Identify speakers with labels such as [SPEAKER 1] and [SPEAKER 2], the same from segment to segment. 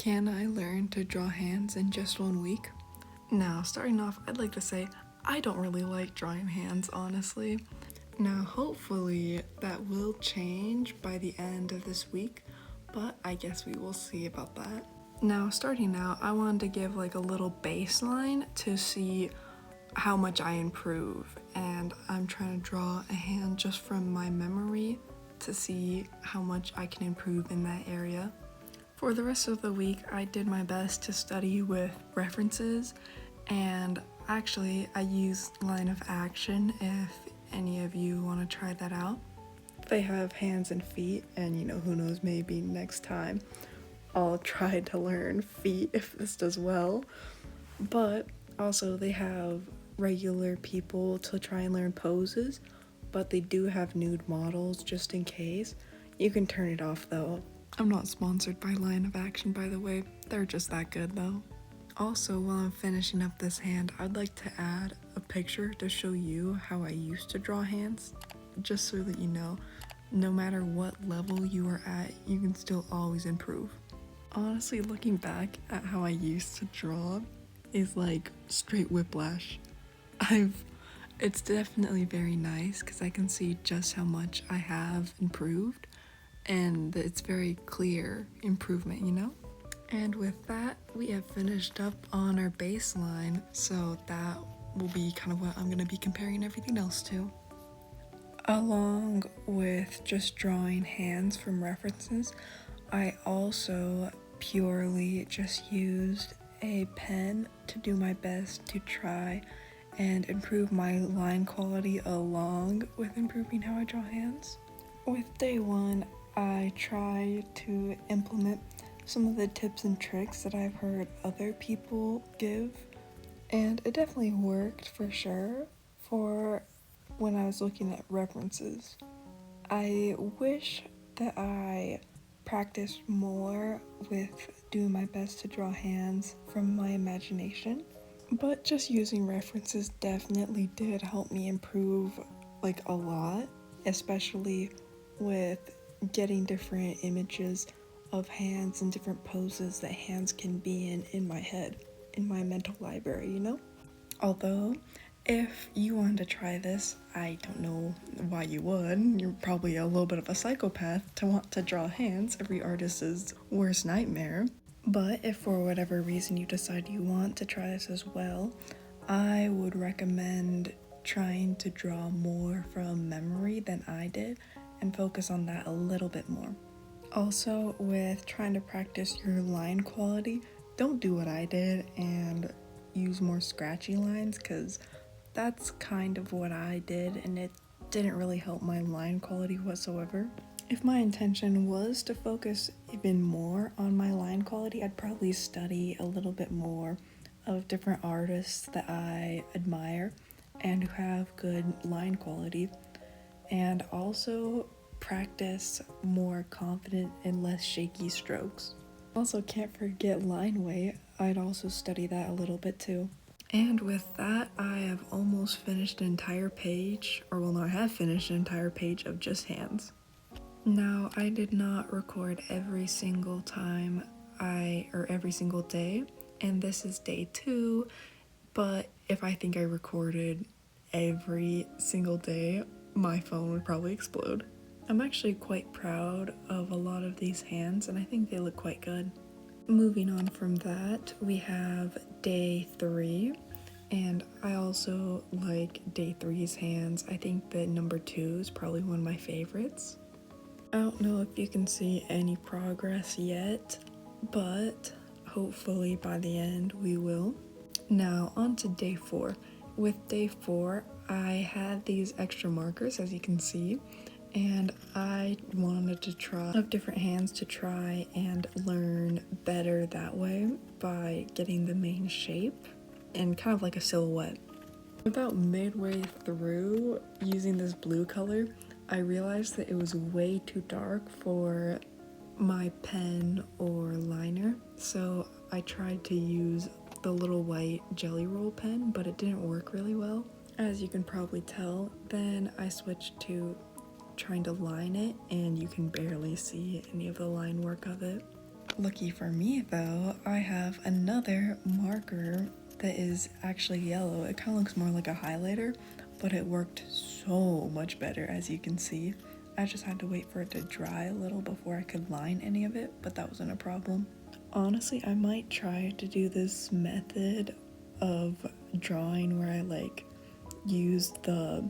[SPEAKER 1] Can I learn to draw hands in just 1 week? Now, starting off, I'd like to say I don't really like drawing hands, honestly. Now, hopefully, that will change by the end of this week, but I guess we will see about that. Now, starting out, I wanted to give like a little baseline to see how much I improve, and I'm trying to draw a hand just from my memory to see how much I can improve in that area. For the rest of the week, I did my best to study with references, and actually I used line of action if any of you want to try that out. They have hands and feet, and who knows, maybe next time I'll try to learn feet if this does well. But also they have regular people to try and learn poses, but they do have nude models just in case. You can turn it off though. I'm not sponsored by Line of Action, by the way. They're just that good though. Also, while I'm finishing up this hand, I'd like to add a picture to show you how I used to draw hands, just so that you know, no matter what level you are at, you can still always improve. Honestly, looking back at how I used to draw is like straight whiplash. It's definitely very nice because I can see just how much I have improved, and it's very clear improvement, And with that, we have finished up on our baseline, so that will be kind of what I'm going to be comparing everything else to. Along with just drawing hands from references, I also purely just used a pen to do my best to try and improve my line quality along with improving how I draw hands. With day one, I tried to implement some of the tips and tricks that I've heard other people give, and it definitely worked for sure for when I was looking at references. I wish that I practiced more with doing my best to draw hands from my imagination, but just using references definitely did help me improve like a lot, especially with getting different images of hands and different poses that hands can be in my head, in my mental library, Although, if you wanted to try this, I don't know why you would. You're probably a little bit of a psychopath to want to draw hands, every artist's worst nightmare. But if for whatever reason you decide you want to try this as well, I would recommend trying to draw more from memory than I did and focus on that a little bit more. Also, with trying to practice your line quality, don't do what I did and use more scratchy lines, because that's kind of what I did and it didn't really help my line quality whatsoever. If my intention was to focus even more on my line quality, I'd probably study a little bit more of different artists that I admire and who have good line quality, and also practice more confident and less shaky strokes. Also, can't forget line weight. I'd also study that a little bit too. And with that, I have almost finished an entire page, or will not have finished an entire page of just hands. Now, I did not record every single time or every single day, and this is day 2, but if I think I recorded every single day, my phone would probably explode. I'm actually quite proud of a lot of these hands, and I think they look quite good. Moving on from that, we have day 3, and I also like day 3's hands. I think that number 2 is probably one of my favorites. I don't know if you can see any progress yet, but hopefully by the end we will. Now on to day 4. With day 4, I had these extra markers, as you can see, and I wanted to try different hands to try and learn better that way by getting the main shape and kind of like a silhouette. About midway through using this blue color, I realized that it was way too dark for my pen or liner, so I tried to use the little white jelly roll pen, but it didn't work really well. As you can probably tell, then I switched to trying to line it, and you can barely see any of the line work of it. Lucky for me though, I have another marker that is actually yellow. It kind of looks more like a highlighter, but it worked so much better, as you can see. I just had to wait for it to dry a little before I could line any of it, but that wasn't a problem. Honestly, I might try to do this method of drawing where I use the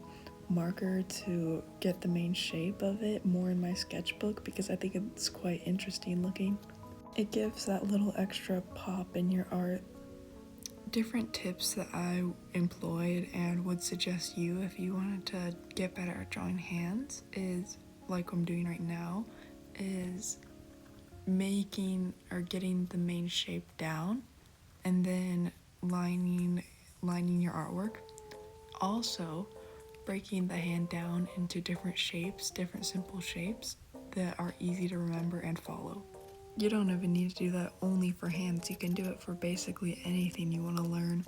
[SPEAKER 1] marker to get the main shape of it more in my sketchbook, because I think it's quite interesting looking. It gives that little extra pop in your art. Different tips that I employed and would suggest you if you wanted to get better at drawing hands is, like I'm doing right now, is making or getting the main shape down and then lining your artwork. Also, breaking the hand down into different shapes, different simple shapes that are easy to remember and follow. You don't even need to do that only for hands, you can do it for basically anything you want to learn.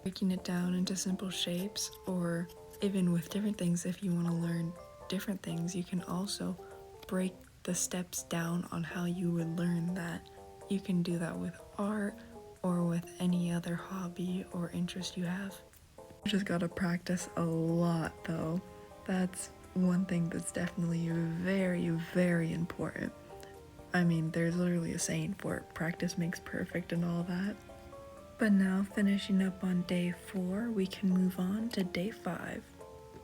[SPEAKER 1] Breaking it down into simple shapes, or even with different things, if you want to learn different things, you can also break the steps down on how you would learn that. You can do that with art or with any other hobby or interest you have. You just gotta practice a lot though. That's one thing that's definitely very, very important. I mean, there's literally a saying for it, practice makes perfect and all that. But now, finishing up on day 4, we can move on to day 5.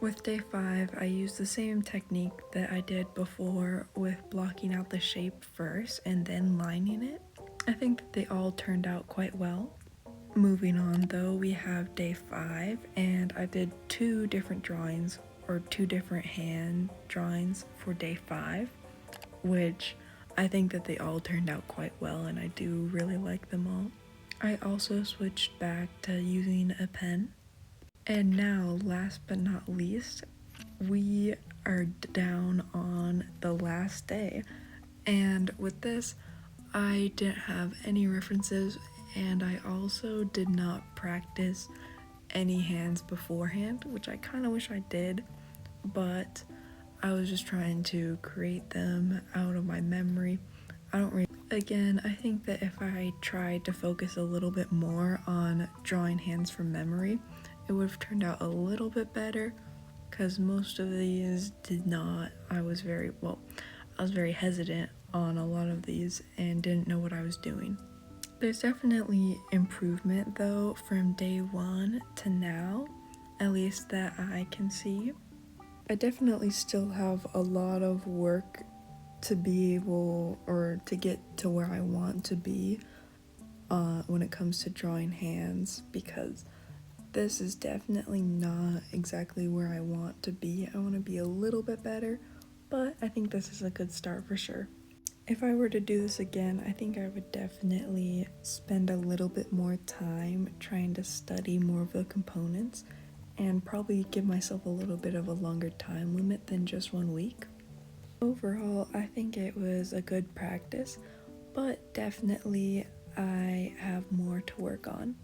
[SPEAKER 1] With day 5, I used the same technique that I did before with blocking out the shape first and then lining it. I think that they all turned out quite well. Moving on though, we have day 5, and I did 2 different drawings, or 2 different hand drawings for day 5, which I think that they all turned out quite well and I do really like them all. I also switched back to using a pen. And now, last but not least, we are down on the last day. And with this, I didn't have any references, and I also did not practice any hands beforehand, which I kind of wish I did, but I was just trying to create them out of my memory. Again, I think that if I tried to focus a little bit more on drawing hands from memory, it would have turned out a little bit better, because most of these did not. I was very hesitant on a lot of these and didn't know what I was doing. There's definitely improvement though from day 1 to now, at least that I can see. I definitely still have a lot of work to be able, or to get to where I want to be when it comes to drawing hands, because this is definitely not exactly where I want to be. I want to be a little bit better, but I think this is a good start for sure. If I were to do this again, I think I would definitely spend a little bit more time trying to study more of the components, and probably give myself a little bit of a longer time limit than just 1 week. Overall, I think it was a good practice, but definitely I have more to work on.